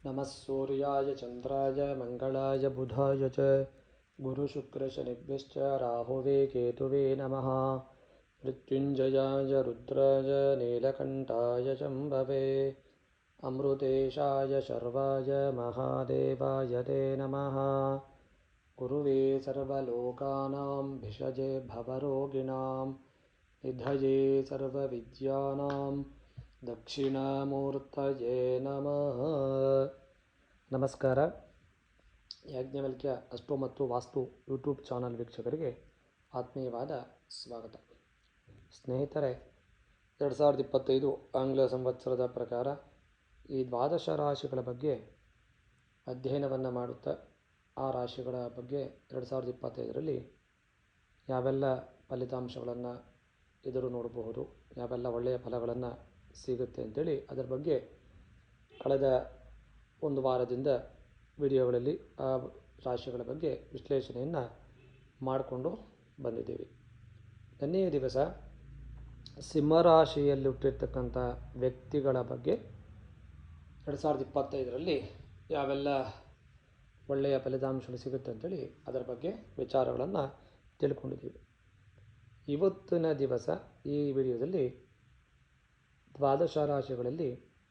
ನಮಃ ಸೂರ್ಯಾಯ ಚಂದ್ರಾಯ ಮಂಗಳಾಯ ಬುಧಾಯ ಚ ಗುರುಶುಕ್ರಶನಿಭ್ಯಶ್ಚ ರಾಹುವೇ ಕೇತುವೇ ನಮಃ. ಮೃತ್ಯುಂಜಯಾಯ ರುದ್ರಾಯ ನೀಲಕಂಠಾಯ ಶಂಭವೇ ಅಮೃತೇಶಾಯ ಶರ್ವಾಯ ಮಹಾದೇವಾಯ ತೇ ನಮಃ. ಗುರುವೇ ಸರ್ವಲೋಕಾನಾಂ ಭಿಷಜೇ ಭವರೋಗಿಣಾಂ ನಿಧಯೇ ಸರ್ವವಿದ್ಯಾನಾಂ ದಕ್ಷಿಣಾಮೂರ್ತಯೇ ನಮಃ. ನಮಸ್ಕಾರ. ಯಾಜ್ಞವಲ್ಕ್ಯ ಅಸ್ಟ್ರೋ ಮತ್ತು ವಾಸ್ತು ಯೂಟ್ಯೂಬ್ ಚಾನಲ್ ವೀಕ್ಷಕರಿಗೆ ಆತ್ಮೀಯವಾದ ಸ್ವಾಗತ. ಸ್ನೇಹಿತರೆ, 2025 ಆಂಗ್ಲ ಸಂವತ್ಸರದ ಪ್ರಕಾರ ಈ ದ್ವಾದಶ ರಾಶಿಗಳ ಬಗ್ಗೆ ಅಧ್ಯಯನವನ್ನು ಮಾಡುತ್ತಾ ಆ ರಾಶಿಗಳ ಬಗ್ಗೆ 2025ರಲ್ಲಿ ಯಾವೆಲ್ಲ ಫಲಿತಾಂಶಗಳನ್ನು ಎದುರು ನೋಡಬಹುದು, ಯಾವೆಲ್ಲ ಒಳ್ಳೆಯ ಫಲಗಳನ್ನು ಸಿಗುತ್ತೆ ಅಂತೇಳಿ ಅದರ ಬಗ್ಗೆ ಕಳೆದ ಒಂದು ವಾರದಿಂದ ವಿಡಿಯೋಗಳಲ್ಲಿ ಆ ರಾಶಿಗಳ ಬಗ್ಗೆ ವಿಶ್ಲೇಷಣೆಯನ್ನು ಮಾಡಿಕೊಂಡು ಬಂದಿದ್ದೀವಿ. ನಿನ್ನೆಯ ದಿವಸ ಸಿಂಹರಾಶಿಯಲ್ಲಿ ಹುಟ್ಟಿರ್ತಕ್ಕಂಥ ವ್ಯಕ್ತಿಗಳ ಬಗ್ಗೆ 2025ರಲ್ಲಿ ಯಾವೆಲ್ಲ ಒಳ್ಳೆಯ ಫಲಿತಾಂಶಗಳು ಸಿಗುತ್ತೆ ಅಂತೇಳಿ ಅದರ ಬಗ್ಗೆ ವಿಚಾರಗಳನ್ನು ತಿಳ್ಕೊಂಡಿದ್ದೀವಿ. ಇವತ್ತಿನ ದಿವಸ ಈ ವಿಡಿಯೋದಲ್ಲಿ ದ್ವಾದಶ ರಾಶಿಗಳಲ್ಲಿ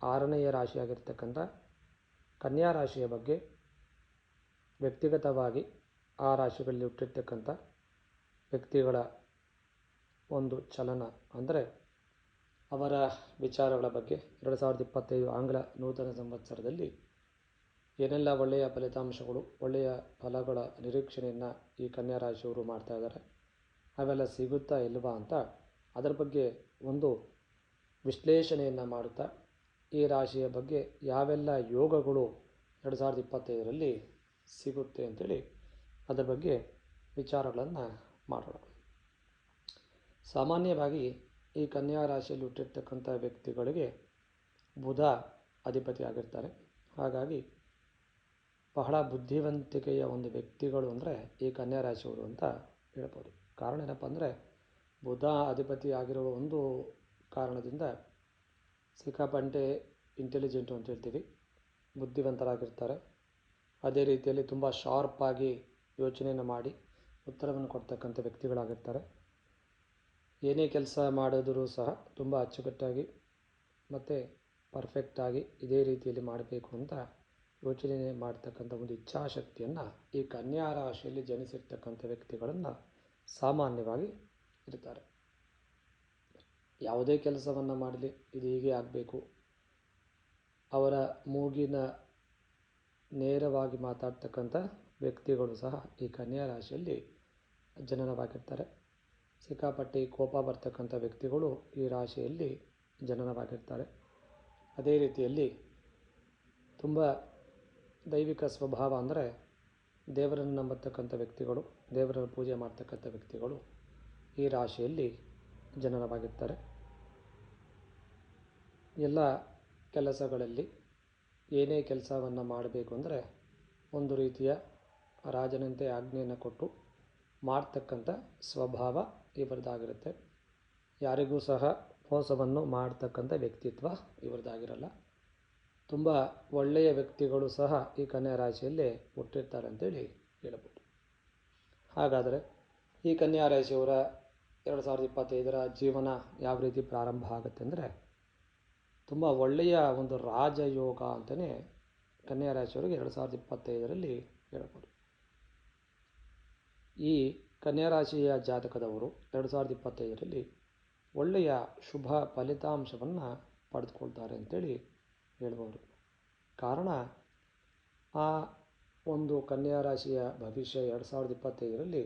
6ನೆಯ ರಾಶಿಯಾಗಿರ್ತಕ್ಕಂಥ ಕನ್ಯಾ ರಾಶಿಯ ಬಗ್ಗೆ, ವ್ಯಕ್ತಿಗತವಾಗಿ ಆ ರಾಶಿಗಳಲ್ಲಿ ಹುಟ್ಟಿರ್ತಕ್ಕಂಥ ವ್ಯಕ್ತಿಗಳ ಒಂದು ಚಲನ ಅಂದರೆ ಅವರ ವಿಚಾರಗಳ ಬಗ್ಗೆ 2025 ಆಂಗ್ಲ ನೂತನ ಸಂವತ್ಸರದಲ್ಲಿ ಏನೆಲ್ಲ ಒಳ್ಳೆಯ ಫಲಿತಾಂಶಗಳು, ಒಳ್ಳೆಯ ಫಲಗಳ ನಿರೀಕ್ಷಣೆಯನ್ನು ಈ ಕನ್ಯಾ ರಾಶಿಯವರು ಮಾಡ್ತಾ ಇದ್ದಾರೆ, ಅವೆಲ್ಲ ಸಿಗುತ್ತಾ ಇಲ್ವಾ ಅಂತ ಅದರ ಬಗ್ಗೆ ಒಂದು ವಿಶ್ಲೇಷಣೆಯನ್ನು ಮಾಡುತ್ತಾ ಈ ರಾಶಿಯ ಬಗ್ಗೆ ಯಾವೆಲ್ಲ ಯೋಗಗಳು 2025ರಲ್ಲಿ ಸಿಗುತ್ತೆ ಅಂತೇಳಿ ಅದರ ಬಗ್ಗೆ ವಿಚಾರಗಳನ್ನು ಮಾಡೋಣ. ಸಾಮಾನ್ಯವಾಗಿ ಈ ಕನ್ಯಾ ರಾಶಿಯಲ್ಲಿ ಹುಟ್ಟಿರ್ತಕ್ಕಂಥ ವ್ಯಕ್ತಿಗಳಿಗೆ ಬುಧ ಅಧಿಪತಿ ಆಗಿರ್ತಾರೆ. ಹಾಗಾಗಿ ಬಹಳ ಬುದ್ಧಿವಂತಿಕೆಯ ಒಂದು ವ್ಯಕ್ತಿಗಳು ಅಂದರೆ ಈ ಕನ್ಯಾ ರಾಶಿಯವರು ಅಂತ ಹೇಳ್ಬೋದು. ಕಾರಣ ಏನಪ್ಪ ಅಂದರೆ ಬುಧ ಅಧಿಪತಿ ಆಗಿರುವ ಒಂದು ಕಾರಣದಿಂದ ಸಿಕ್ಕಾಪಟ್ಟೆ ಇಂಟೆಲಿಜೆಂಟು ಅಂತ ಹೇಳ್ತೀವಿ, ಬುದ್ಧಿವಂತರಾಗಿರ್ತಾರೆ. ಅದೇ ರೀತಿಯಲ್ಲಿ ತುಂಬ ಶಾರ್ಪಾಗಿ ಯೋಚನೆಯನ್ನು ಮಾಡಿ ಉತ್ತರವನ್ನು ಕೊಡ್ತಕ್ಕಂಥ ವ್ಯಕ್ತಿಗಳಾಗಿರ್ತಾರೆ. ಏನೇ ಕೆಲಸ ಮಾಡಿದರೂ ಸಹ ತುಂಬ ಅಚ್ಚುಕಟ್ಟಾಗಿ ಮತ್ತು ಪರ್ಫೆಕ್ಟಾಗಿ ಇದೇ ರೀತಿಯಲ್ಲಿ ಮಾಡಬೇಕು ಅಂತ ಯೋಚನೆ ಮಾಡ್ತಕ್ಕಂಥ ಒಂದು ಇಚ್ಛಾಶಕ್ತಿಯನ್ನು ಈ ಕನ್ಯಾ ರಾಶಿಯಲ್ಲಿ ಜನಿಸಿರ್ತಕ್ಕಂಥ ವ್ಯಕ್ತಿಗಳನ್ನು ಸಾಮಾನ್ಯವಾಗಿ ಇರ್ತಾರೆ. ಯಾವುದೇ ಕೆಲಸವನ್ನು ಮಾಡಲಿ ಇದು ಹೀಗೆ ಆಗಬೇಕು, ಅವರ ಮೂಗಿನ ನೇರವಾಗಿ ಮಾತಾಡ್ತಕ್ಕಂಥ ವ್ಯಕ್ತಿಗಳು ಸಹ ಈ ಕನ್ಯಾ ರಾಶಿಯಲ್ಲಿ ಜನನವಾಗಿರ್ತಾರೆ. ಸಿಕ್ಕಾಪಟ್ಟಿ ಕೋಪ ಬರ್ತಕ್ಕಂಥ ವ್ಯಕ್ತಿಗಳು ಈ ರಾಶಿಯಲ್ಲಿ ಜನನವಾಗಿರ್ತಾರೆ. ಅದೇ ರೀತಿಯಲ್ಲಿ ತುಂಬ ದೈವಿಕ ಸ್ವಭಾವ ಅಂದರೆ ದೇವರನ್ನು ನಂಬತಕ್ಕಂಥ ವ್ಯಕ್ತಿಗಳು, ದೇವರ ಪೂಜೆ ಮಾಡ್ತಕ್ಕಂಥ ವ್ಯಕ್ತಿಗಳು ಈ ರಾಶಿಯಲ್ಲಿ ಜನನವಾಗಿರ್ತಾರೆ. ಎಲ್ಲ ಕೆಲಸಗಳಲ್ಲಿ ಏನೇ ಕೆಲಸವನ್ನು ಮಾಡಬೇಕು ಅಂದರೆ ಒಂದು ರೀತಿಯ ರಾಜನಂತೆ ಆಜ್ಞೆಯನ್ನು ಕೊಟ್ಟು ಮಾಡ್ತಕ್ಕಂಥ ಸ್ವಭಾವ ಇವರದಾಗಿರುತ್ತೆ. ಯಾರಿಗೂ ಸಹ ಮೋಸವನ್ನು ಮಾಡ್ತಕ್ಕಂಥ ವ್ಯಕ್ತಿತ್ವ ಇವರದಾಗಿರಲ್ಲ. ತುಂಬ ಒಳ್ಳೆಯ ವ್ಯಕ್ತಿಗಳು ಸಹ ಈ ಕನ್ಯಾ ರಾಶಿಯಲ್ಲಿ ಹುಟ್ಟಿರ್ತಾರೆ ಅಂತೇಳಿ ಹೇಳ್ಬೋದು. ಹಾಗಾದರೆ ಈ ಕನ್ಯಾ ರಾಶಿಯವರ 2025ರ ಜೀವನ ಯಾವ ರೀತಿ ಪ್ರಾರಂಭ ಆಗುತ್ತೆ ಅಂದರೆ ತುಂಬ ಒಳ್ಳೆಯ ಒಂದು ರಾಜಯೋಗ ಅಂತಲೇ ಕನ್ಯಾ ರಾಶಿಯವರಿಗೆ 2025ರಲ್ಲಿ ಹೇಳ್ಬೋದು. ಈ ಕನ್ಯಾ ರಾಶಿಯ ಜಾತಕದವರು 2025ರಲ್ಲಿ ಒಳ್ಳೆಯ ಶುಭ ಫಲಿತಾಂಶವನ್ನು ಪಡೆದುಕೊಳ್ತಾರೆ ಅಂತೇಳಿ ಹೇಳ್ಬೋದು. ಕಾರಣ ಆ ಒಂದು ಕನ್ಯಾ ರಾಶಿಯ ಭವಿಷ್ಯ 2025ರಲ್ಲಿ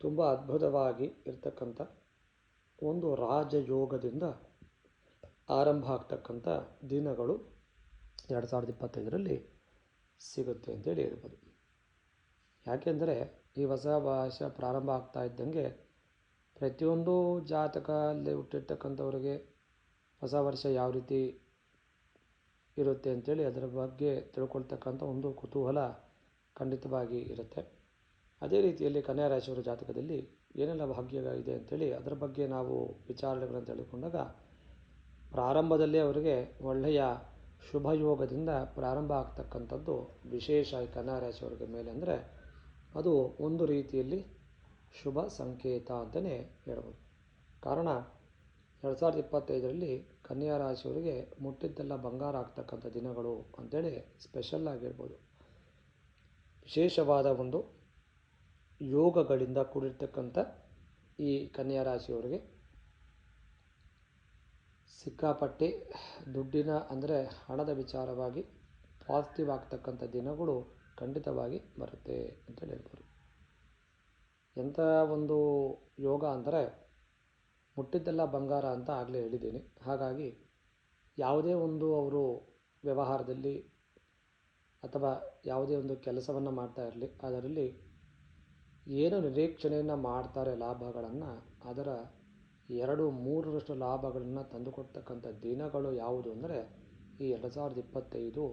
ತುಂಬ ಅದ್ಭುತವಾಗಿ ಇರ್ತಕ್ಕಂಥ ಒಂದು ರಾಜಯೋಗದಿಂದ ಆರಂಭ ಆಗ್ತಕ್ಕಂಥ ದಿನಗಳು 2025ರಲ್ಲಿ ಸಿಗುತ್ತೆ ಅಂತೇಳಿ ಹೇಳ್ಬೋದು. ಯಾಕೆಂದರೆ ಈ ಹೊಸ ವರ್ಷ ಪ್ರಾರಂಭ ಆಗ್ತಾ ಇದ್ದಂಗೆ ಪ್ರತಿಯೊಂದು ಜಾತಕದಲ್ಲಿ ಹುಟ್ಟಿರ್ತಕ್ಕಂಥವ್ರಿಗೆ ಹೊಸ ವರ್ಷ ಯಾವ ರೀತಿ ಇರುತ್ತೆ ಅಂತೇಳಿ ಅದರ ಬಗ್ಗೆ ತಿಳ್ಕೊಳ್ತಕ್ಕಂಥ ಒಂದು ಕುತೂಹಲ ಖಂಡಿತವಾಗಿ ಇರುತ್ತೆ. ಅದೇ ರೀತಿಯಲ್ಲಿ ಕನ್ಯಾ ರಾಶಿಯವರ ಜಾತಕದಲ್ಲಿ ಏನೆಲ್ಲ ಭಾಗ್ಯ ಇದೆ ಅಂತೇಳಿ ಅದರ ಬಗ್ಗೆ ನಾವು ವಿಚಾರಣೆಗಳನ್ನು ತಿಳ್ಕೊಂಡಾಗ ಪ್ರಾರಂಭದಲ್ಲೇ ಅವರಿಗೆ ಒಳ್ಳೆಯ ಶುಭಯೋಗದಿಂದ ಪ್ರಾರಂಭ ಆಗ್ತಕ್ಕಂಥದ್ದು ವಿಶೇಷ ಈ ಕನ್ಯಾ ರಾಶಿಯವರಿಗೆ ಮೇಲೆ ಅಂದರೆ ಅದು ಒಂದು ರೀತಿಯಲ್ಲಿ ಶುಭ ಸಂಕೇತ ಅಂತಲೇ ಹೇಳ್ಬೋದು. ಕಾರಣ 2025ರಲ್ಲಿ ಕನ್ಯಾ ರಾಶಿಯವರಿಗೆ ಮುಟ್ಟಿದ್ದೆಲ್ಲ ಬಂಗಾರ ಆಗ್ತಕ್ಕಂಥ ದಿನಗಳು ಅಂತೇಳಿ ಸ್ಪೆಷಲ್ ಆಗಿರ್ಬೋದು. ವಿಶೇಷವಾದ ಒಂದು ಯೋಗಗಳಿಂದ ಕೂಡಿರ್ತಕ್ಕಂಥ ಈ ಕನ್ಯಾ ರಾಶಿಯವರಿಗೆ ಸಿಕ್ಕಾಪಟ್ಟೆ ದುಡ್ಡಿನ ಅಂದರೆ ಹಣದ ವಿಚಾರವಾಗಿ ಪಾಸಿಟಿವ್ ಆಗ್ತಕ್ಕಂಥ ದಿನಗಳು ಖಂಡಿತವಾಗಿ ಬರುತ್ತೆ ಅಂತೇಳಿ ಹೇಳ್ಬೋದು. ಎಂಥ ಒಂದು ಯೋಗ ಅಂದರೆ ಮುಟ್ಟಿದ್ದೆಲ್ಲ ಬಂಗಾರ ಅಂತ ಆಗಲೇ ಹೇಳಿದ್ದೀನಿ. ಹಾಗಾಗಿ ಯಾವುದೇ ಒಂದು ಅವರು ವ್ಯವಹಾರದಲ್ಲಿ ಅಥವಾ ಯಾವುದೇ ಒಂದು ಕೆಲಸವನ್ನು ಮಾಡ್ತಾ ಇರಲಿ, ಅದರಲ್ಲಿ ಏನು ನಿರೀಕ್ಷಣೆಯನ್ನು ಮಾಡ್ತಾರೆ ಲಾಭಗಳನ್ನು, ಅದರ 2-3ರಷ್ಟು ಲಾಭಗಳನ್ನು ತಂದುಕೊಡ್ತಕ್ಕಂಥ ದಿನಗಳು ಯಾವುದು ಅಂದರೆ ಈ 2025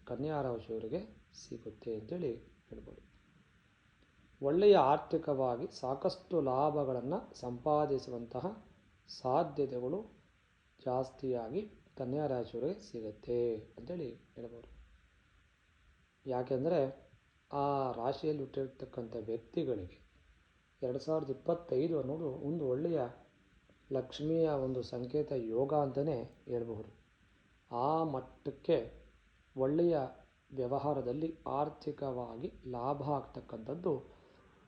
ಕನ್ಯಾ ರಾಶಿಯವರಿಗೆ ಸಿಗುತ್ತೆ ಅಂತೇಳಿ ಹೇಳ್ಬೋದು. ಒಳ್ಳೆಯ ಆರ್ಥಿಕವಾಗಿ ಸಾಕಷ್ಟು ಲಾಭಗಳನ್ನು ಸಂಪಾದಿಸುವಂತಹ ಸಾಧ್ಯತೆಗಳು ಜಾಸ್ತಿಯಾಗಿ ಕನ್ಯಾ ರಾಶಿಯವರಿಗೆ ಸಿಗುತ್ತೆ ಅಂತೇಳಿ ಹೇಳ್ಬೋದು. ಯಾಕೆಂದರೆ ಆ ರಾಶಿಯಲ್ಲಿ ಹುಟ್ಟಿರ್ತಕ್ಕಂಥ ವ್ಯಕ್ತಿಗಳಿಗೆ 2025 ಅನ್ನೋದು ಒಂದು ಒಳ್ಳೆಯ ಲಕ್ಷ್ಮಿಯ ಒಂದು ಸಂಕೇತ ಯೋಗ ಅಂತಲೇ ಹೇಳ್ಬಹುದು. ಆ ಮಟ್ಟಕ್ಕೆ ಒಳ್ಳೆಯ ವ್ಯವಹಾರದಲ್ಲಿ ಆರ್ಥಿಕವಾಗಿ ಲಾಭ ಆಗ್ತಕ್ಕಂಥದ್ದು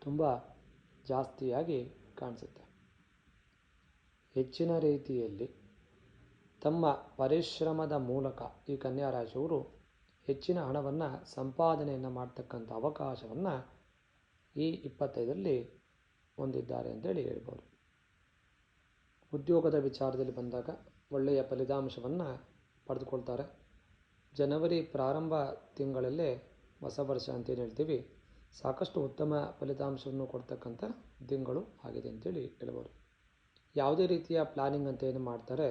ತುಂಬ ಜಾಸ್ತಿಯಾಗಿ ಕಾಣಿಸುತ್ತೆ. ಹೆಚ್ಚಿನ ರೀತಿಯಲ್ಲಿ ತಮ್ಮ ಪರಿಶ್ರಮದ ಮೂಲಕ ಈ ಕನ್ಯಾ ರಾಶಿಯವರು ಹೆಚ್ಚಿನ ಹಣವನ್ನು ಸಂಪಾದನೆಯನ್ನು ಮಾಡ್ತಕ್ಕಂಥ ಅವಕಾಶವನ್ನು ಈ 25ರಲ್ಲಿ ಹೊಂದಿದ್ದಾರೆ ಅಂತೇಳಿ ಹೇಳ್ಬೋದು. ಉದ್ಯೋಗದ ವಿಚಾರದಲ್ಲಿ ಬಂದಾಗ ಒಳ್ಳೆಯ ಫಲಿತಾಂಶವನ್ನು ಪಡೆದುಕೊಳ್ತಾರೆ. ಜನವರಿ ಪ್ರಾರಂಭ ತಿಂಗಳಲ್ಲೇ ಹೊಸ ವರ್ಷ ಅಂತೇನು ಹೇಳ್ತೀವಿ, ಸಾಕಷ್ಟು ಉತ್ತಮ ಫಲಿತಾಂಶವನ್ನು ಕೊಡ್ತಕ್ಕಂಥ ದಿನಗಳು ಆಗಿದೆ ಅಂತೇಳಿ ಹೇಳ್ಬೋದು. ಯಾವುದೇ ರೀತಿಯ ಪ್ಲಾನಿಂಗ್ ಅಂತ ಏನು ಮಾಡ್ತಾರೆ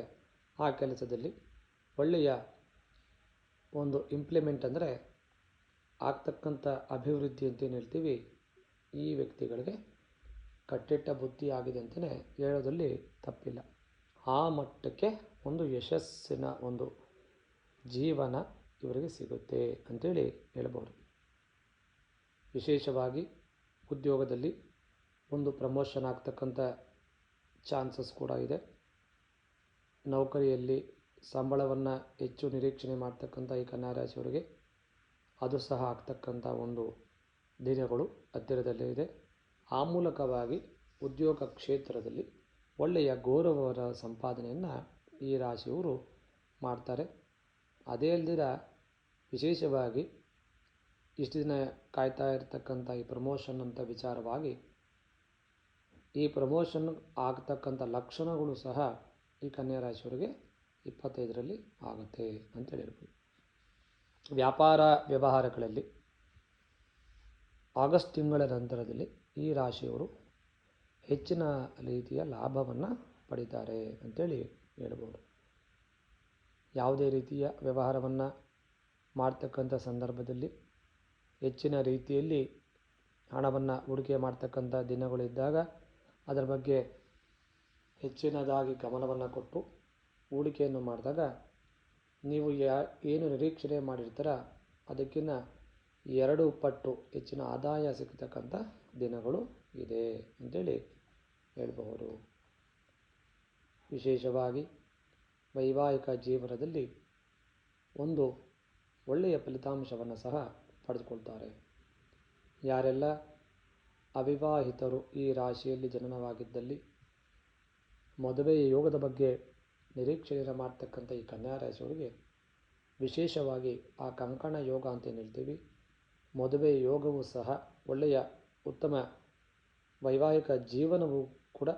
ಆ ಕೆಲಸದಲ್ಲಿ ಒಳ್ಳೆಯ ಒಂದು ಇಂಪ್ಲಿಮೆಂಟ್ ಅಂದರೆ ಆಗ್ತಕ್ಕಂಥ ಅಭಿವೃದ್ಧಿ ಅಂತೇನು ಹೇಳ್ತೀವಿ, ಈ ವ್ಯಕ್ತಿಗಳಿಗೆ ಕಟ್ಟಿಟ್ಟ ಬುದ್ಧಿ ಆಗಿದೆ ಅಂತಲೇ ಹೇಳೋದ್ರಲ್ಲಿ ತಪ್ಪಿಲ್ಲ. ಆ ಮಟ್ಟಕ್ಕೆ ಒಂದು ಯಶಸ್ಸಿನ ಒಂದು ಜೀವನ ಇವರಿಗೆ ಸಿಗುತ್ತೆ ಅಂತೇಳಿ ಹೇಳ್ಬೋದು. ವಿಶೇಷವಾಗಿ ಉದ್ಯೋಗದಲ್ಲಿ ಒಂದು ಪ್ರಮೋಷನ್ ಆಗ್ತಕ್ಕಂಥ ಚಾನ್ಸಸ್ ಕೂಡ ಇದೆ. ನೌಕರಿಯಲ್ಲಿ ಸಂಬಳವನ್ನು ಹೆಚ್ಚು ನಿರೀಕ್ಷಣೆ ಮಾಡ್ತಕ್ಕಂಥ ಈ ಕನ್ಯಾ ರಾಶಿಯವರಿಗೆ ಅದು ಸಹ ಆಗ್ತಕ್ಕಂಥ ಒಂದು ದಿನಗಳು ಹತ್ತಿರದಲ್ಲೇ ಇದೆ. ಆ ಮೂಲಕವಾಗಿ ಉದ್ಯೋಗ ಕ್ಷೇತ್ರದಲ್ಲಿ ಒಳ್ಳೆಯ ಗೌರವದ ಸಂಪಾದನೆಯನ್ನು ಈ ರಾಶಿಯವರು ಮಾಡ್ತಾರೆ. ಅದೇ ಅಲ್ಲದಿರ ವಿಶೇಷವಾಗಿ ಇಷ್ಟು ದಿನ ಕಾಯ್ತಾ ಇರತಕ್ಕಂಥ ಈ ಪ್ರಮೋಷನ್ ಅಂತ ವಿಚಾರವಾಗಿ ಈ ಪ್ರಮೋಷನ್ ಆಗ್ತಕ್ಕಂಥ ಲಕ್ಷಣಗಳು ಸಹ ಈ ಕನ್ಯಾ ರಾಶಿಯವರಿಗೆ 25ರಲ್ಲಿ ಆಗುತ್ತೆ ಅಂತೇಳಿ ಹೇಳ್ಬೋದು. ವ್ಯಾಪಾರ ವ್ಯವಹಾರಗಳಲ್ಲಿ ಆಗಸ್ಟ್ ತಿಂಗಳ ನಂತರದಲ್ಲಿ ಈ ರಾಶಿಯವರು ಹೆಚ್ಚಿನ ರೀತಿಯ ಲಾಭವನ್ನು ಪಡಿತಾರೆ ಅಂತೇಳಿ ಹೇಳ್ಬೋದು. ಯಾವುದೇ ರೀತಿಯ ವ್ಯವಹಾರವನ್ನು ಮಾಡ್ತಕ್ಕಂಥ ಸಂದರ್ಭದಲ್ಲಿ ಹೆಚ್ಚಿನ ರೀತಿಯಲ್ಲಿ ಹಣವನ್ನು ಹೂಡಿಕೆ ಮಾಡ್ತಕ್ಕಂಥ ದಿನಗಳಿದ್ದಾಗ ಅದರ ಬಗ್ಗೆ ಹೆಚ್ಚಿನದಾಗಿ ಗಮನವನ್ನು ಕೊಟ್ಟು ಹೂಡಿಕೆಯನ್ನು ಮಾಡಿದಾಗ ನೀವು ಏನು ನಿರೀಕ್ಷಣೆ ಮಾಡಿರ್ತೀರ ಅದಕ್ಕಿಂತ 2 ಪಟ್ಟು ಹೆಚ್ಚಿನ ಆದಾಯ ಸಿಗ್ತಕ್ಕಂಥ ದಿನಗಳು ಇದೆ ಅಂತೇಳಿ ಹೇಳಬಹುದು. ವಿಶೇಷವಾಗಿ ವೈವಾಹಿಕ ಜೀವನದಲ್ಲಿ ಒಂದು ಒಳ್ಳೆಯ ಫಲಿತಾಂಶವನ್ನು ಸಹ ಪಡೆದುಕೊಳ್ತಾರೆ. ಯಾರೆಲ್ಲ ಅವಿವಾಹಿತರು ಈ ರಾಶಿಯಲ್ಲಿ ಜನನವಾಗಿದ್ದಲ್ಲಿ ಮದುವೆಯ ಯೋಗದ ಬಗ್ಗೆ ನಿರೀಕ್ಷೆಯನ್ನು ಮಾಡ್ತಕ್ಕಂಥ ಈ ಕನ್ಯಾ ರಾಶಿಯವರಿಗೆ ವಿಶೇಷವಾಗಿ ಆ ಕಂಕಣ ಯೋಗ ಅಂತ ಏನು ಹೇಳ್ತೀವಿ, ಮದುವೆ ಯೋಗವೂ ಸಹ ಒಳ್ಳೆಯ ಉತ್ತಮ ವೈವಾಹಿಕ ಜೀವನವೂ ಕೂಡ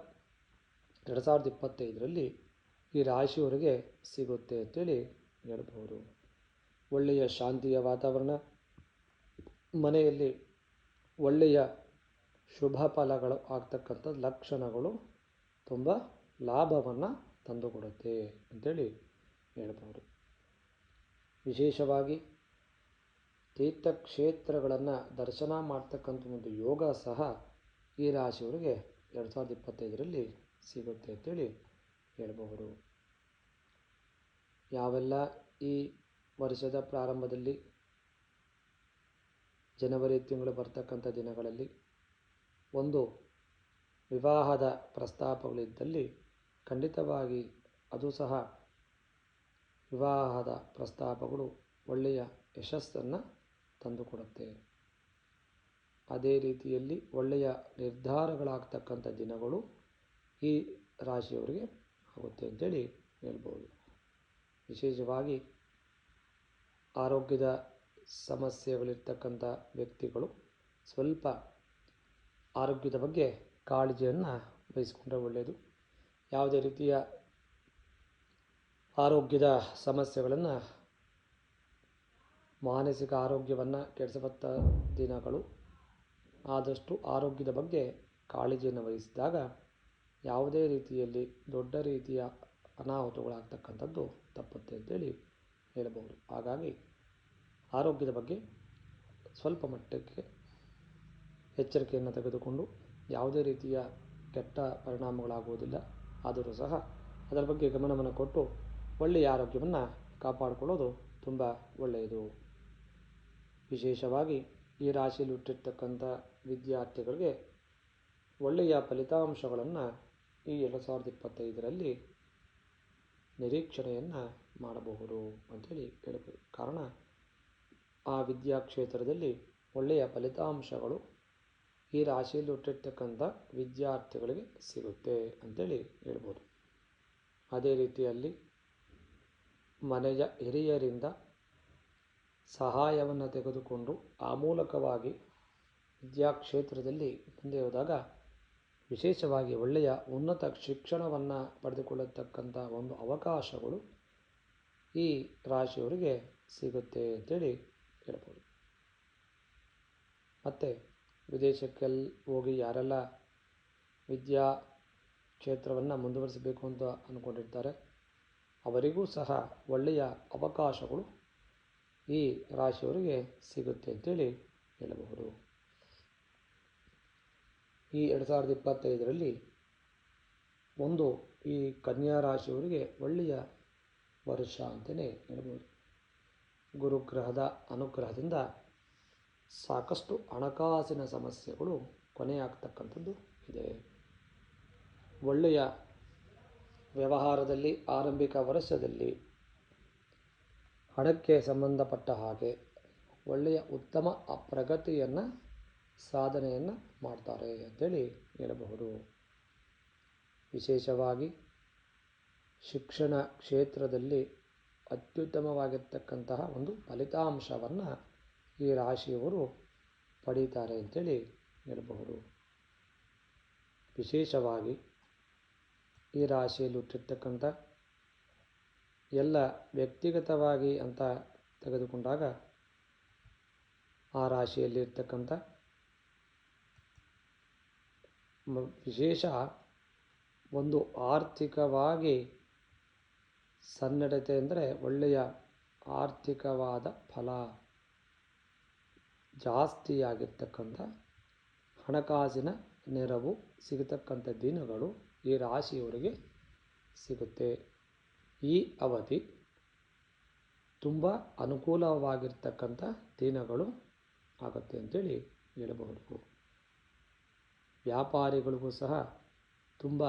2025ರಲ್ಲಿ ಈ ರಾಶಿಯವರಿಗೆ ಸಿಗುತ್ತೆ ಅಂತೇಳಿ ಹೇಳ್ಬೋದು. ಒಳ್ಳೆಯ ಶಾಂತಿಯ ವಾತಾವರಣ, ಮನೆಯಲ್ಲಿ ಒಳ್ಳೆಯ ಶುಭ ಫಲಗಳು ಆಗ್ತಕ್ಕಂಥ ಲಕ್ಷಣಗಳು ತುಂಬ ಲಾಭವನ್ನು ತಂದುಕೊಡುತ್ತೆ ಅಂತೇಳಿ ಹೇಳ್ಬೋದು. ವಿಶೇಷವಾಗಿ ತೀರ್ಥಕ್ಷೇತ್ರಗಳನ್ನು ದರ್ಶನ ಮಾಡ್ತಕ್ಕಂಥ ಒಂದು ಯೋಗ ಸಹ ಈ ರಾಶಿಯವರಿಗೆ 2025ರಲ್ಲಿ ಸಿಗುತ್ತೆ ಅಂತೇಳಿ ಹೇಳಬಹುದು. ಯಾವೆಲ್ಲ ಈ ವರ್ಷದ ಪ್ರಾರಂಭದಲ್ಲಿ ಜನವರಿ ತಿಂಗಳು ಬರ್ತಕ್ಕಂಥ ದಿನಗಳಲ್ಲಿ ಒಂದು ವಿವಾಹದ ಪ್ರಸ್ತಾಪಗಳಿದ್ದಲ್ಲಿ ಖಂಡಿತವಾಗಿ ಅದು ಸಹ ವಿವಾಹದ ಪ್ರಸ್ತಾಪಗಳು ಒಳ್ಳೆಯ ಯಶಸ್ಸನ್ನು ತಂದುಕೊಡುತ್ತೆ. ಅದೇ ರೀತಿಯಲ್ಲಿ ಒಳ್ಳೆಯ ನಿರ್ಧಾರಗಳಾಗ್ತಕ್ಕಂಥ ದಿನಗಳು ಈ ರಾಶಿಯವರಿಗೆ ಆಗುತ್ತೆ ಅಂತೇಳಿ ಹೇಳ್ಬೋದು. ವಿಶೇಷವಾಗಿ ಆರೋಗ್ಯದ ಸಮಸ್ಯೆಗಳಿರ್ತಕ್ಕಂಥ ವ್ಯಕ್ತಿಗಳು ಸ್ವಲ್ಪ ಆರೋಗ್ಯದ ಬಗ್ಗೆ ಕಾಳಜಿಯನ್ನು ವಹಿಸಿಕೊಂಡ್ರೆ ಒಳ್ಳೆಯದು. ಯಾವುದೇ ರೀತಿಯ ಆರೋಗ್ಯದ ಸಮಸ್ಯೆಗಳನ್ನು, ಮಾನಸಿಕ ಆರೋಗ್ಯವನ್ನು ಕೆಡಿಸುವಂಥ ದಿನಗಳು. ಆದಷ್ಟು ಆರೋಗ್ಯದ ಬಗ್ಗೆ ಕಾಳಜಿಯನ್ನು ವಹಿಸಿದಾಗ ಯಾವುದೇ ರೀತಿಯಲ್ಲಿ ದೊಡ್ಡ ರೀತಿಯ ಅನಾಹುತಗಳಾಗ್ತಕ್ಕಂಥದ್ದು ತಪ್ಪುತ್ತೆ ಅಂತೇಳಿ ಹೇಳಬಹುದು. ಹಾಗಾಗಿ ಆರೋಗ್ಯದ ಬಗ್ಗೆ ಸ್ವಲ್ಪ ಮಟ್ಟಕ್ಕೆ ಎಚ್ಚರಿಕೆಯನ್ನು ತೆಗೆದುಕೊಂಡು ಯಾವುದೇ ರೀತಿಯ ಕೆಟ್ಟ ಪರಿಣಾಮಗಳಾಗುವುದಿಲ್ಲ. ಆದರೂ ಸಹ ಅದರ ಬಗ್ಗೆ ಗಮನವನ್ನು ಕೊಟ್ಟು ಒಳ್ಳೆಯ ಆರೋಗ್ಯವನ್ನು ಕಾಪಾಡಿಕೊಳ್ಳೋದು ತುಂಬ ಒಳ್ಳೆಯದು. ವಿಶೇಷವಾಗಿ ಈ ರಾಶಿಯಲ್ಲಿ ಹುಟ್ಟಿರ್ತಕ್ಕಂಥ ವಿದ್ಯಾರ್ಥಿಗಳಿಗೆ ಒಳ್ಳೆಯ ಫಲಿತಾಂಶಗಳನ್ನು ಈ 2025ರಲ್ಲಿ ನಿರೀಕ್ಷಣೆಯನ್ನು ಮಾಡಬಹುದು ಅಂತೇಳಿ ಹೇಳ್ಬೋದು. ಕಾರಣ ಆ ವಿದ್ಯಾಕ್ಷೇತ್ರದಲ್ಲಿ ಒಳ್ಳೆಯ ಫಲಿತಾಂಶಗಳು ಈ ರಾಶಿಯಲ್ಲಿ ಹುಟ್ಟಿರ್ತಕ್ಕಂಥ ವಿದ್ಯಾರ್ಥಿಗಳಿಗೆ ಸಿಗುತ್ತೆ ಅಂತೇಳಿ ಹೇಳ್ಬೋದು. ಅದೇ ರೀತಿಯಲ್ಲಿ ಮನೆಯ ಹಿರಿಯರಿಂದ ಸಹಾಯವನ್ನು ತೆಗೆದುಕೊಂಡು ಆ ಮೂಲಕವಾಗಿ ವಿದ್ಯಾಕ್ಷೇತ್ರದಲ್ಲಿ ಮುಂದೆ ಹೋದಾಗ ವಿಶೇಷವಾಗಿ ಒಳ್ಳೆಯ ಉನ್ನತ ಶಿಕ್ಷಣವನ್ನು ಪಡೆದುಕೊಳ್ಳತಕ್ಕಂಥ ಒಂದು ಅವಕಾಶಗಳು ಈ ರಾಶಿಯವರಿಗೆ ಸಿಗುತ್ತೆ ಅಂತೇಳಿ ಹೇಳ್ಬೋದು. ಮತ್ತು ವಿದೇಶಕ್ಕೆ ಹೋಗಿ ಯಾರೆಲ್ಲ ವಿದ್ಯಾ ಕ್ಷೇತ್ರವನ್ನು ಮುಂದುವರಿಸಬೇಕು ಅಂತ ಅಂದ್ಕೊಂಡಿರ್ತಾರೆ ಅವರಿಗೂ ಸಹ ಒಳ್ಳೆಯ ಅವಕಾಶಗಳು ಈ ರಾಶಿಯವರಿಗೆ ಸಿಗುತ್ತೆ ಅಂತೇಳಿ ಹೇಳಬಹುದು. ಈ 2025ರಲ್ಲಿ ಒಂದು ಈ ಕನ್ಯಾ ರಾಶಿಯವರಿಗೆ ಒಳ್ಳೆಯ ವರ್ಷ ಅಂತಲೇ ಹೇಳ್ಬೋದು. ಗುರುಗ್ರಹದ ಅನುಗ್ರಹದಿಂದ ಸಾಕಷ್ಟು ಹಣಕಾಸಿನ ಸಮಸ್ಯೆಗಳು ಕೊನೆಯಾಗ್ತಕ್ಕಂಥದ್ದು ಇದೆ. ಒಳ್ಳೆಯ ವ್ಯವಹಾರದಲ್ಲಿ ಆರಂಭಿಕ ವರ್ಷದಲ್ಲಿ ಹಣಕ್ಕೆ ಸಂಬಂಧಪಟ್ಟ ಹಾಗೆ ಒಳ್ಳೆಯ ಉತ್ತಮ ಪ್ರಗತಿಯನ್ನು ಸಾಧನೆಯನ್ನು ಮಾಡ್ತಾರೆ ಅಂತೇಳಿ ಹೇಳಬಹುದು. ವಿಶೇಷವಾಗಿ ಶಿಕ್ಷಣ ಕ್ಷೇತ್ರದಲ್ಲಿ ಅತ್ಯುತ್ತಮವಾಗಿರ್ತಕ್ಕಂತಹ ಒಂದು ಫಲಿತಾಂಶವನ್ನು ಈ ರಾಶಿಯವರು ಪಡೀತಾರೆ ಅಂತೇಳಿ ಹೇಳಬಹುದು. ವಿಶೇಷವಾಗಿ ಈ ರಾಶಿಯಲ್ಲಿ ಹುಟ್ಟಿರ್ತಕ್ಕಂಥ ಎಲ್ಲ ವ್ಯಕ್ತಿಗತವಾಗಿ ಅಂತ ತೆಗೆದುಕೊಂಡಾಗ ಆ ರಾಶಿಯಲ್ಲಿರ್ತಕ್ಕಂಥ ವಿಶೇಷ ಒಂದು ಆರ್ಥಿಕವಾಗಿ ಸನ್ನಡತೆ ಅಂದರೆ ಒಳ್ಳೆಯ ಆರ್ಥಿಕವಾದ ಫಲ ಜಾಸ್ತಿಯಾಗಿರ್ತಕ್ಕಂಥ ಹಣಕಾಸಿನ ನೆರವು ಸಿಗತಕ್ಕಂಥ ದಿನಗಳು ಈ ರಾಶಿಯವರಿಗೆ ಸಿಗುತ್ತೆ. ಈ ಅವಧಿ ತುಂಬ ಅನುಕೂಲವಾಗಿರ್ತಕ್ಕಂಥ ದಿನಗಳು ಆಗುತ್ತೆ ಅಂತೇಳಿ ಹೇಳಬಹುದು. ವ್ಯಾಪಾರಿಗಳಿಗೂ ಸಹ ತುಂಬ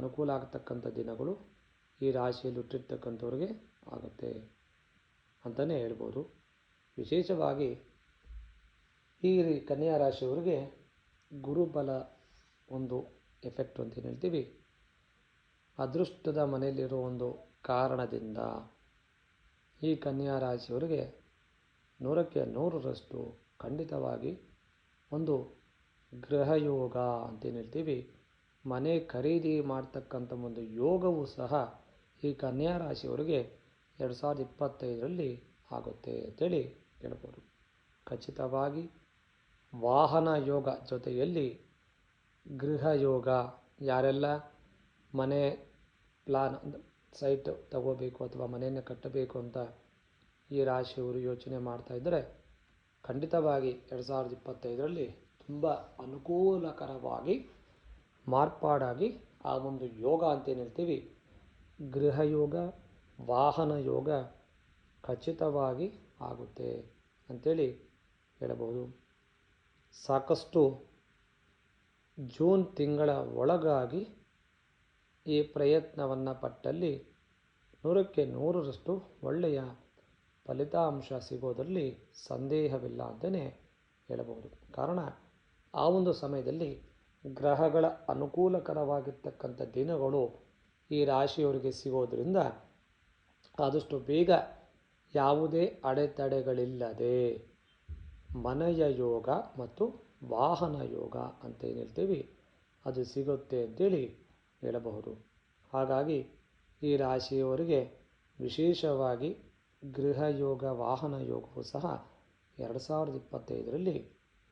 ಅನುಕೂಲ ಆಗ್ತಕ್ಕಂಥ ದಿನಗಳು ಈ ರಾಶಿಯಲ್ಲಿ ಹುಟ್ಟಿರ್ತಕ್ಕಂಥವ್ರಿಗೆ ಆಗುತ್ತೆ ಅಂತಲೇ ಹೇಳ್ಬೋದು. ವಿಶೇಷವಾಗಿ ಈ ಕನ್ಯಾ ರಾಶಿಯವರಿಗೆ ಗುರುಬಲ ಒಂದು ಎಫೆಕ್ಟ್ ಅಂತ ಏನು ಹೇಳ್ತೀವಿ, ಅದೃಷ್ಟದ ಮನೆಯಲ್ಲಿರೋ ಒಂದು ಕಾರಣದಿಂದ ಈ ಕನ್ಯಾ ರಾಶಿಯವರಿಗೆ 100ಕ್ಕೆ 100ರಷ್ಟು ಖಂಡಿತವಾಗಿ ಒಂದು ಗೃಹಯೋಗ ಅಂತೇನು ಹೇಳ್ತೀವಿ, ಮನೆ ಖರೀದಿ ಮಾಡ್ತಕ್ಕಂಥ ಒಂದು ಯೋಗವೂ ಸಹ ಈ ಕನ್ಯಾ ರಾಶಿಯವರಿಗೆ 2025ರಲ್ಲಿ ಆಗುತ್ತೆ ಅಂತೇಳಿ ಹೇಳ್ಬೋದು. ಖಚಿತವಾಗಿ ವಾಹನ ಯೋಗ ಜೊತೆಯಲ್ಲಿ ಗೃಹಯೋಗ, ಯಾರೆಲ್ಲ ಮನೆ ಪ್ಲಾನ್ ಸೈಟ್ ತಗೋಬೇಕು ಅಥವಾ ಮನೆಯನ್ನು ಕಟ್ಟಬೇಕು ಅಂತ ಈ ರಾಶಿಯವರು ಯೋಚನೆ ಮಾಡ್ತಾಯಿದ್ದರೆ ಖಂಡಿತವಾಗಿ 2025ರಲ್ಲಿ ತುಂಬ ಅನುಕೂಲಕರವಾಗಿ ಮಾರ್ಪಾಡಾಗಿ ಆ ಒಂದು ಯೋಗ ಅಂತೇನು ಹೇಳ್ತೀವಿ, ಗೃಹಯೋಗ, ವಾಹನ ಯೋಗ ಖಚಿತವಾಗಿ ಆಗುತ್ತೆ ಅಂಥೇಳಿ ಹೇಳಬಹುದು. ಸಾಕಷ್ಟು ಜೂನ್ ತಿಂಗಳ ಒಳಗಾಗಿ ಈ ಪ್ರಯತ್ನವನ್ನು ಪಟ್ಟಲ್ಲಿ 100ಕ್ಕೆ 100ರಷ್ಟು ಒಳ್ಳೆಯ ಫಲಿತಾಂಶ ಸಿಗೋದರಲ್ಲಿ ಸಂದೇಹವಿಲ್ಲ ಅಂತಲೇ ಹೇಳಬಹುದು. ಕಾರಣ ಆ ಒಂದು ಸಮಯದಲ್ಲಿ ಗ್ರಹಗಳ ಅನುಕೂಲಕರವಾಗಿರ್ತಕ್ಕಂಥ ದಿನಗಳು ಈ ರಾಶಿಯವರಿಗೆ ಸಿಗೋದರಿಂದ ಆದಷ್ಟು ಬೇಗ ಯಾವುದೇ ಅಡೆತಡೆಗಳಿಲ್ಲದೆ ಮನೆಯ ಯೋಗ ಮತ್ತು ವಾಹನ ಯೋಗ ಅಂತ ಏನು ಹೇಳ್ತೀವಿ ಅದು ಸಿಗುತ್ತೆ ಅಂತೇಳಿ ಹೇಳಬಹುದು. ಹಾಗಾಗಿ ಈ ರಾಶಿಯವರಿಗೆ ವಿಶೇಷವಾಗಿ ಗೃಹ ಯೋಗ ವಾಹನ ಯೋಗವು ಸಹ 2025ರಲ್ಲಿ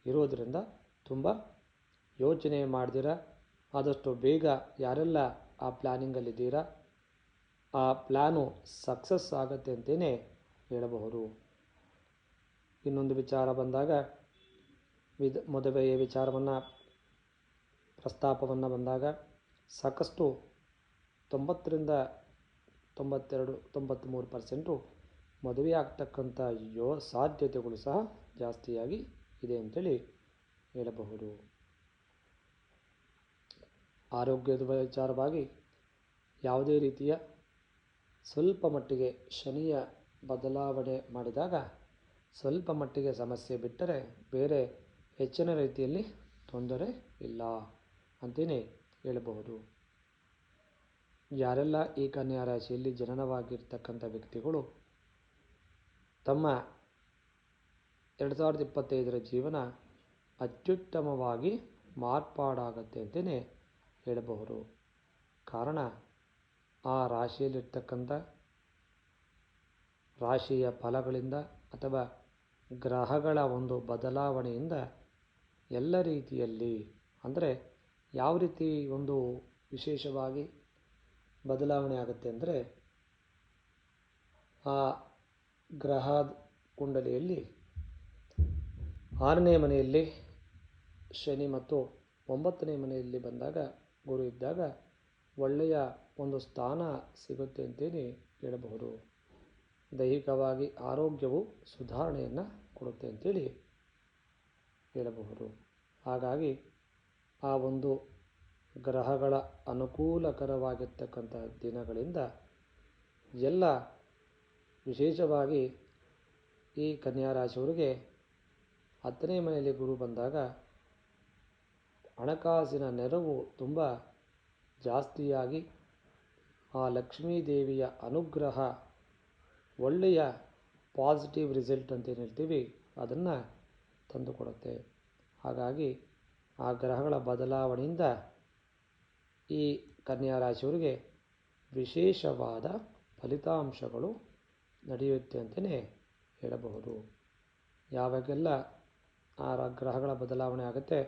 ಇರೋದರಿಂದ ತುಂಬ ಯೋಚನೆ ಮಾಡ್ದಿರ ಆದಷ್ಟು ಬೇಗ ಯಾರೆಲ್ಲ ಆ ಪ್ಲ್ಯಾನಿಂಗಲ್ಲಿದ್ದೀರಾ ಆ ಪ್ಲ್ಯಾನು ಸಕ್ಸಸ್ ಆಗುತ್ತೆ ಅಂತಲೇ ಹೇಳಬಹುದು. ಇನ್ನೊಂದು ವಿಚಾರ ಬಂದಾಗ ಮದುವೆಯ ವಿಚಾರವನ್ನು ಪ್ರಸ್ತಾಪವನ್ನು ಬಂದಾಗ ಸಾಕಷ್ಟು 90ರಿಂದ 92 93% ಮದುವೆ ಆಗ್ತಕ್ಕಂಥ ಸಾಧ್ಯತೆಗಳು ಸಹ ಜಾಸ್ತಿಯಾಗಿ ಇದೆ ಅಂತೇಳಿ ಹೇಳಬಹುದು. ಆರೋಗ್ಯದ ವಿಚಾರವಾಗಿ ಯಾವುದೇ ರೀತಿಯ ಸ್ವಲ್ಪ ಮಟ್ಟಿಗೆ ಶನಿಯ ಬದಲಾವಣೆ ಮಾಡಿದಾಗ ಸ್ವಲ್ಪ ಮಟ್ಟಿಗೆ ಸಮಸ್ಯೆ ಬಿಟ್ಟರೆ ಬೇರೆ ಹೆಚ್ಚಿನ ರೀತಿಯಲ್ಲಿ ತೊಂದರೆ ಇಲ್ಲ ಅಂತಲೇ ಹೇಳಬಹುದು. ಯಾರೆಲ್ಲ ಈ ಕನ್ಯಾ ರಾಶಿಯಲ್ಲಿ ಜನನವಾಗಿರ್ತಕ್ಕಂಥ ವ್ಯಕ್ತಿಗಳು ತಮ್ಮ 2025ರ ಜೀವನ ಅತ್ಯುತ್ತಮವಾಗಿ ಮಾರ್ಪಾಡಾಗತ್ತೆ ಅಂತಲೇ ಹೇಳಬಹುದು. ಕಾರಣ ಆ ರಾಶಿಯಲ್ಲಿರ್ತಕ್ಕಂಥ ರಾಶಿಯ ಫಲಗಳಿಂದ ಅಥವಾ ಗ್ರಹಗಳ ಒಂದು ಬದಲಾವಣೆಯಿಂದ ಎಲ್ಲ ರೀತಿಯಲ್ಲಿ ಅಂದರೆ ಯಾವ ರೀತಿ ಒಂದು ವಿಶೇಷವಾಗಿ ಬದಲಾವಣೆ ಆಗುತ್ತೆ ಅಂದರೆ ಆ ಗ್ರಹ ಕುಂಡಲಿಯಲ್ಲಿ 6ನೇ ಮನೆಯಲ್ಲಿ ಶನಿ ಮತ್ತು 9ನೇ ಮನೆಯಲ್ಲಿ ಬಂದಾಗ ಗುರು ಇದ್ದಾಗ ಒಳ್ಳೆಯ ಒಂದು ಸ್ಥಾನ ಸಿಗುತ್ತೆ ಅಂತೇಳಿ ಹೇಳಬಹುದು. ದೈಹಿಕವಾಗಿ ಆರೋಗ್ಯವು ಸುಧಾರಣೆಯನ್ನು ಕೊಡುತ್ತೆ ಅಂತೇಳಿ ಹೇಳಬಹುದು. ಹಾಗಾಗಿ ಆ ಒಂದು ಗ್ರಹಗಳ ಅನುಕೂಲಕರವಾಗಿರ್ತಕ್ಕಂಥ ದಿನಗಳಿಂದ ಎಲ್ಲ ವಿಶೇಷವಾಗಿ ಈ ಕನ್ಯಾ ರಾಶಿಯವರಿಗೆ 10ನೇ ಮನೆಯಲ್ಲಿ ಗುರು ಬಂದಾಗ ಹಣಕಾಸಿನ ನೆರವು ತುಂಬ ಜಾಸ್ತಿಯಾಗಿ ಆ ಲಕ್ಷ್ಮೀ ದೇವಿಯ ಅನುಗ್ರಹ ಒಳ್ಳೆಯ ಪಾಸಿಟಿವ್ ರಿಸಲ್ಟ್ ಅಂತ ಏನು ಹೇಳ್ತೀವಿ ಅದನ್ನು ತಂದುಕೊಡುತ್ತೆ. ಹಾಗಾಗಿ ಆ ಗ್ರಹಗಳ ಬದಲಾವಣೆಯಿಂದ ಈ ಕನ್ಯಾ ರಾಶಿಯವರಿಗೆ ವಿಶೇಷವಾದ ಫಲಿತಾಂಶಗಳು ನಡೆಯುತ್ತೆ ಅಂತಲೇ ಹೇಳಬಹುದು. ಯಾವಾಗೆಲ್ಲ ಆ ಗ್ರಹಗಳ ಬದಲಾವಣೆ ಆಗುತ್ತೆ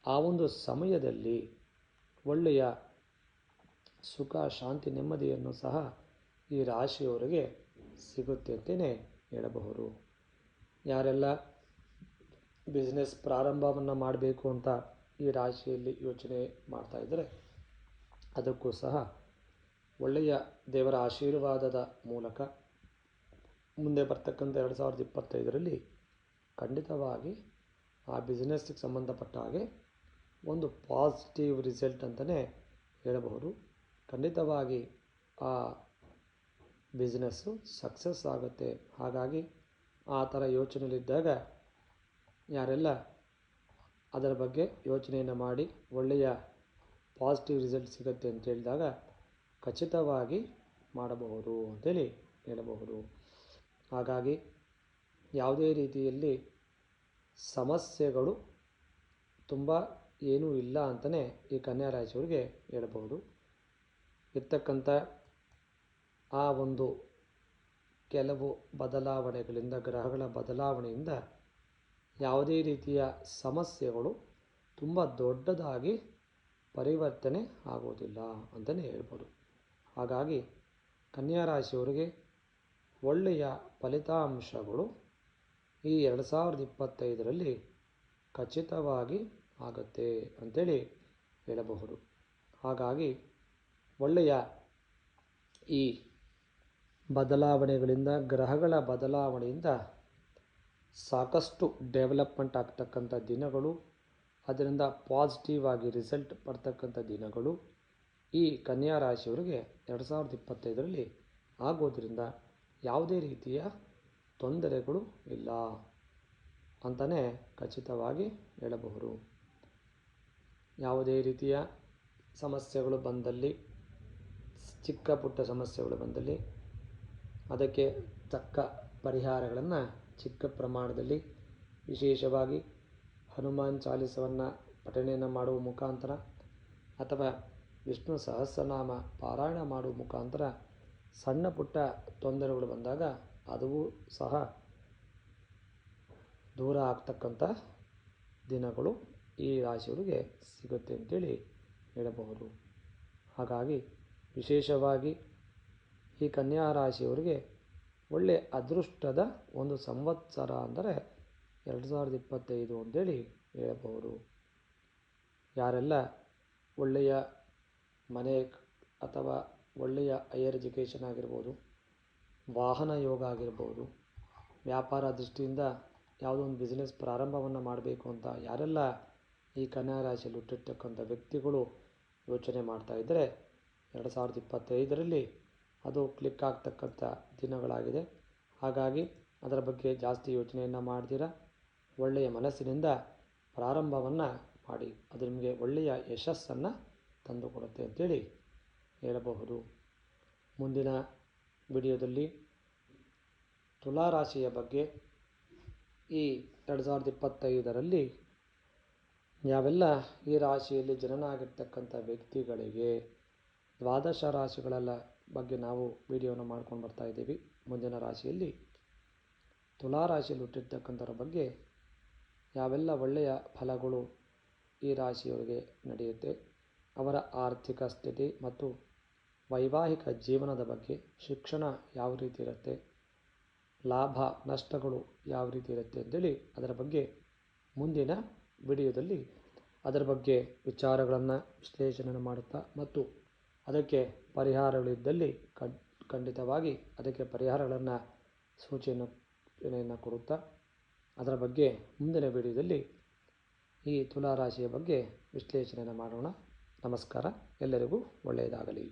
ಆ ಒಂದು ಸಮಯದಲ್ಲಿ ಒಳ್ಳೆಯ ಸುಖ ಶಾಂತಿ ನೆಮ್ಮದಿಯನ್ನು ಸಹ ಈ ರಾಶಿಯವರಿಗೆ ಸಿಗುತ್ತೆ ಅಂತಲೇ ಹೇಳಬಹುದು. ಯಾರೆಲ್ಲ ಬಿಸ್ನೆಸ್ ಪ್ರಾರಂಭವನ್ನು ಮಾಡಬೇಕು ಅಂತ ಈ ರಾಶಿಯಲ್ಲಿ ಯೋಚನೆ ಮಾಡ್ತಾಯಿದ್ದರೆ ಅದಕ್ಕೂ ಸಹ ಒಳ್ಳೆಯ ದೇವರ ಆಶೀರ್ವಾದದ ಮೂಲಕ ಮುಂದೆ ಬರ್ತಕ್ಕಂಥ 2025ರಲ್ಲಿ ಖಂಡಿತವಾಗಿ ಆ ಬಿಸ್ನೆಸ್ಗೆ ಸಂಬಂಧಪಟ್ಟ ಹಾಗೆ ಒಂದು ಪಾಸಿಟಿವ್ ರಿಸಲ್ಟ್ ಅಂತಲೇ ಹೇಳಬಹುದು. ಖಂಡಿತವಾಗಿ ಆ ಬಿಸ್ನೆಸ್ಸು ಸಕ್ಸಸ್ ಆಗುತ್ತೆ. ಹಾಗಾಗಿ ಆ ಥರ ಯೋಚನೆಯಲ್ಲಿದ್ದಾಗ ಯಾರೆಲ್ಲ ಅದರ ಬಗ್ಗೆ ಯೋಚನೆಯನ್ನು ಮಾಡಿ ಒಳ್ಳೆಯ ಪಾಸಿಟಿವ್ ರಿಸಲ್ಟ್ ಸಿಗುತ್ತೆ ಅಂತ ಹೇಳಿದಾಗ ಖಚಿತವಾಗಿ ಮಾಡಬಹುದು ಅಂತೇಳಿ ಹೇಳಬಹುದು. ಹಾಗಾಗಿ ಯಾವುದೇ ರೀತಿಯಲ್ಲಿ ಸಮಸ್ಯೆಗಳು ತುಂಬ ಏನೂ ಇಲ್ಲ ಅಂತಲೇ ಈ ಕನ್ಯಾ ರಾಶಿಯವರಿಗೆ ಹೇಳಬಹುದು. ಇರ್ತಕ್ಕಂಥ ಆ ಒಂದು ಕೆಲವು ಬದಲಾವಣೆಗಳಿಂದ ಗ್ರಹಗಳ ಬದಲಾವಣೆಯಿಂದ ಯಾವುದೇ ರೀತಿಯ ಸಮಸ್ಯೆಗಳು ತುಂಬ ದೊಡ್ಡದಾಗಿ ಪರಿವರ್ತನೆ ಆಗೋದಿಲ್ಲ ಅಂತಲೇ ಹೇಳ್ಬೋದು. ಹಾಗಾಗಿ ಕನ್ಯಾ ರಾಶಿಯವರಿಗೆ ಒಳ್ಳೆಯ ಫಲಿತಾಂಶಗಳು ಈ 2025ರಲ್ಲಿ ಖಚಿತವಾಗಿ ಆಗುತ್ತೆ ಅಂಥೇಳಿ ಹೇಳಬಹುದು. ಹಾಗಾಗಿ ಒಳ್ಳೆಯ ಈ ಬದಲಾವಣೆಗಳಿಂದ, ಗ್ರಹಗಳ ಬದಲಾವಣೆಯಿಂದ ಸಾಕಷ್ಟು ಡೆವಲಪ್ಮೆಂಟ್ ಆಗ್ತಕ್ಕಂಥ ದಿನಗಳು, ಅದರಿಂದ ಪಾಸಿಟಿವ್ ಆಗಿ ರಿಸಲ್ಟ್ ಬರ್ತಕ್ಕಂಥ ದಿನಗಳು ಈ ಕನ್ಯಾ ರಾಶಿಯವರಿಗೆ 2025ರಲ್ಲಿ ಆಗೋದ್ರಿಂದ ಯಾವುದೇ ರೀತಿಯ ತೊಂದರೆಗಳು ಇಲ್ಲ ಅಂತಲೇ ಖಚಿತವಾಗಿ ಹೇಳಬಹುದು. ಯಾವುದೇ ರೀತಿಯ ಸಮಸ್ಯೆಗಳು ಬಂದಲ್ಲಿ, ಚಿಕ್ಕ ಪುಟ್ಟ ಸಮಸ್ಯೆಗಳು ಬಂದಲ್ಲಿ ಅದಕ್ಕೆ ತಕ್ಕ ಪರಿಹಾರಗಳನ್ನು ಚಿಕ್ಕ ಪ್ರಮಾಣದಲ್ಲಿ, ವಿಶೇಷವಾಗಿ ಹನುಮಾನ್ ಚಾಲಿಸವನ್ನು ಪಠಣೆಯನ್ನು ಮಾಡುವ ಮುಖಾಂತರ ಅಥವಾ ವಿಷ್ಣು ಸಹಸ್ರನಾಮ ಪಾರಾಯಣ ಮಾಡುವ ಮುಖಾಂತರ ಸಣ್ಣ ಪುಟ್ಟ ತೊಂದರೆಗಳು ಬಂದಾಗ ಅದೂ ಸಹ ದೂರ ಆಗ್ತಕ್ಕಂಥ ದಿನಗಳು ಈ ರಾಶಿಯವರಿಗೆ ಸಿಗುತ್ತೆ ಅಂತೇಳಿ ಹೇಳಬಹುದು. ಹಾಗಾಗಿ ವಿಶೇಷವಾಗಿ ಈ ಕನ್ಯಾ ರಾಶಿಯವರಿಗೆ ಒಳ್ಳೆಯ ಅದೃಷ್ಟದ ಒಂದು ಸಂವತ್ಸರ ಅಂದರೆ 2025 ಅಂತೇಳಿ ಹೇಳಬಹುದು. ಯಾರೆಲ್ಲ ಒಳ್ಳೆಯ ಮನೆ ಅಥವಾ ಒಳ್ಳೆಯ ಹೈಯರ್ ಎಜುಕೇಷನ್ ಆಗಿರ್ಬೋದು, ವಾಹನ ಯೋಗ ಆಗಿರ್ಬೋದು, ವ್ಯಾಪಾರ ದೃಷ್ಟಿಯಿಂದ ಯಾವುದೋ ಒಂದು ಬಿಸ್ನೆಸ್ ಪ್ರಾರಂಭವನ್ನು ಮಾಡಬೇಕು ಅಂತ ಯಾರೆಲ್ಲ ಈ ಕನ್ಯಾ ರಾಶಿಯಲ್ಲಿ ಹುಟ್ಟಿರ್ತಕ್ಕಂಥ ವ್ಯಕ್ತಿಗಳು ಯೋಚನೆ ಮಾಡ್ತಾ ಇದ್ದರೆ 2025ರಲ್ಲಿ ಅದು ಕ್ಲಿಕ್ ಆಗ್ತಕ್ಕಂಥ ದಿನಗಳಾಗಿದೆ. ಹಾಗಾಗಿ ಅದರ ಬಗ್ಗೆ ಜಾಸ್ತಿ ಯೋಚನೆಯನ್ನು ಮಾಡ್ದಿರ ಒಳ್ಳೆಯ ಮನಸ್ಸಿನಿಂದ ಪ್ರಾರಂಭವನ್ನು ಮಾಡಿ, ಅದು ನಿಮಗೆ ಒಳ್ಳೆಯ ಯಶಸ್ಸನ್ನು ತಂದುಕೊಡುತ್ತೆ ಅಂತೇಳಿ ಹೇಳಬಹುದು. ಮುಂದಿನ ವಿಡಿಯೋದಲ್ಲಿ ತುಲಾರಾಶಿಯ ಬಗ್ಗೆ ಈ 2025ರಲ್ಲಿ ಯಾವೆಲ್ಲ ಈ ರಾಶಿಯಲ್ಲಿ ಜನನ ಆಗಿರ್ತಕ್ಕಂಥ ವ್ಯಕ್ತಿಗಳಿಗೆ ದ್ವಾದಶ ರಾಶಿಗಳ ಬಗ್ಗೆ ನಾವು ವಿಡಿಯೋನ ಮಾಡ್ಕೊಂಡು ಬರ್ತಾ ಇದ್ದೀವಿ. ಮುಂದಿನ ರಾಶಿಯಲ್ಲಿ ತುಲಾರಾಶಿಯಲ್ಲಿ ಹುಟ್ಟಿರ್ತಕ್ಕಂಥವ್ರ ಬಗ್ಗೆ ಯಾವೆಲ್ಲ ಒಳ್ಳೆಯ ಫಲಗಳು ಈ ರಾಶಿಯವರಿಗೆ ನಡೆಯುತ್ತೆ, ಅವರ ಆರ್ಥಿಕ ಸ್ಥಿತಿ ಮತ್ತು ವೈವಾಹಿಕ ಜೀವನದ ಬಗ್ಗೆ, ಶಿಕ್ಷಣ ಯಾವ ರೀತಿ ಇರುತ್ತೆ, ಲಾಭ ನಷ್ಟಗಳು ಯಾವ ರೀತಿ ಇರುತ್ತೆ ಅಂತೇಳಿ ಅದರ ಬಗ್ಗೆ ಮುಂದಿನ ವಿಡಿಯೋದಲ್ಲಿ ಅದರ ಬಗ್ಗೆ ವಿಚಾರಗಳನ್ನು ವಿಶ್ಲೇಷಣೆ ಮಾಡುತ್ತಾ ಮತ್ತು ಅದಕ್ಕೆ ಪರಿಹಾರಗಳಿದ್ದಲ್ಲಿ ಖಂಡಿತವಾಗಿ ಅದಕ್ಕೆ ಪರಿಹಾರಗಳನ್ನು ಸೂಚನೆಯನ್ನು ಕೊಡುತ್ತಾ ಅದರ ಬಗ್ಗೆ ಮುಂದಿನ ವಿಡಿಯೋದಲ್ಲಿ ಈ ತುಲಾರಾಶಿಯ ಬಗ್ಗೆ ವಿಶ್ಲೇಷಣೆಯನ್ನು ಮಾಡೋಣ. ನಮಸ್ಕಾರ, ಎಲ್ಲರಿಗೂ ಒಳ್ಳೆಯದಾಗಲಿ.